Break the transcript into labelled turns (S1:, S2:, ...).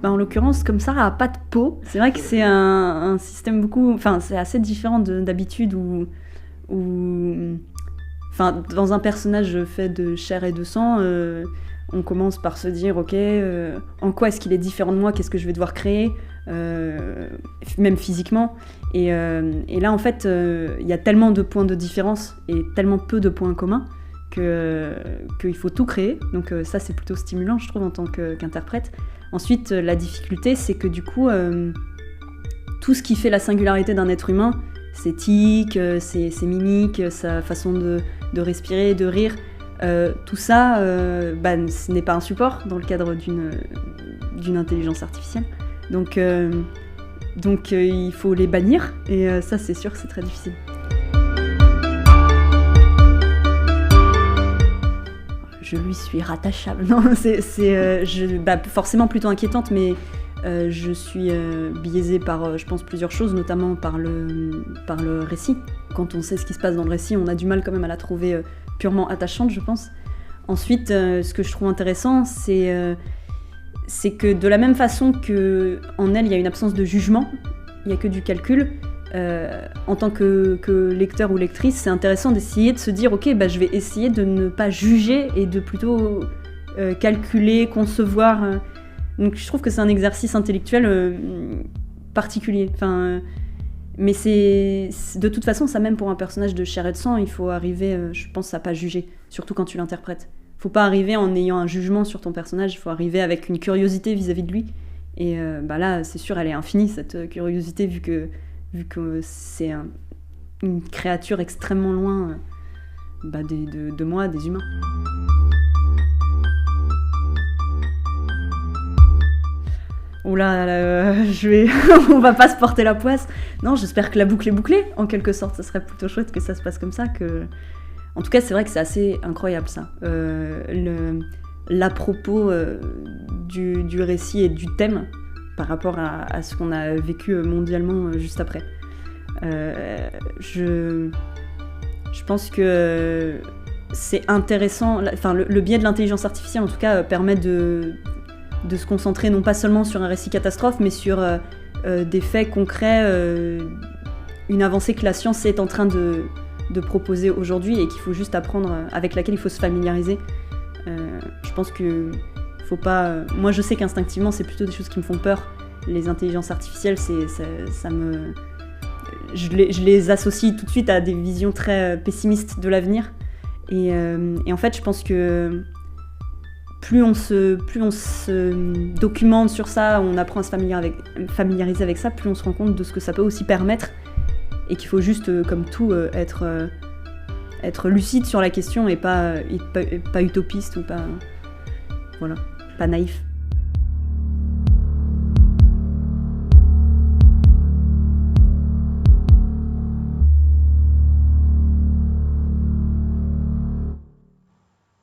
S1: en l'occurrence, comme ça, a pas de peau. C'est vrai que c'est un système beaucoup... Enfin, c'est assez différent d'habitude où dans un personnage fait de chair et de sang, on commence par se dire, ok, en quoi est-ce qu'il est différent de moi, qu'est-ce que je vais devoir créer, même physiquement. Et là, en fait, il y a tellement de points de différence et tellement peu de points communs qu'il faut tout créer. Donc ça, c'est plutôt stimulant, je trouve, en tant qu'interprète. Ensuite, la difficulté, c'est que du coup, tout ce qui fait la singularité d'un être humain, ses tics, ses mimiques, sa façon de respirer, de rire, tout ça, ce n'est pas un support dans le cadre d'une intelligence artificielle. Donc il faut les bannir, et ça, c'est sûr que c'est très difficile. Je lui suis rattachable. Non, c'est forcément plutôt inquiétante, mais je suis biaisée par, je pense, plusieurs choses, notamment par le récit. Quand on sait ce qui se passe dans le récit, on a du mal quand même à la trouver purement attachante, je pense. Ensuite, ce que je trouve intéressant, c'est que de la même façon qu'en elle, il y a une absence de jugement, il n'y a que du calcul, en tant que lecteur ou lectrice, c'est intéressant d'essayer de se dire, ok, je vais essayer de ne pas juger et de plutôt calculer, concevoir. Donc je trouve que c'est un exercice intellectuel particulier. Mais de toute façon, ça, même pour un personnage de chair et de sang, il faut arriver, je pense, à pas juger, surtout quand tu l'interprètes. Faut pas arriver en ayant un jugement sur ton personnage, il faut arriver avec une curiosité vis-à-vis de lui. Et là, c'est sûr, elle est infinie, cette curiosité, vu que c'est une créature extrêmement loin de moi, des humains. Oula, on va pas se porter la poisse. Non, j'espère que la boucle est bouclée, en quelque sorte. Ça serait plutôt chouette que ça se passe comme ça. En tout cas, c'est vrai que c'est assez incroyable, ça. L'à-propos du récit et du thème par rapport à ce qu'on a vécu mondialement juste après. Je pense que c'est intéressant. Le biais de l'intelligence artificielle, en tout cas, permet de se concentrer non pas seulement sur un récit catastrophe, mais sur des faits concrets, une avancée que la science est en train de proposer aujourd'hui et qu'il faut juste apprendre, avec laquelle il faut se familiariser. Je pense que faut pas... Moi, je sais qu'instinctivement, c'est plutôt des choses qui me font peur. Les intelligences artificielles, je les associe tout de suite à des visions très pessimistes de l'avenir. Et en fait, je pense que plus on se documente sur ça, on apprend à se familiariser avec ça, plus on se rend compte de ce que ça peut aussi permettre, et qu'il faut juste, comme tout, être lucide sur la question et pas utopiste ou pas naïf.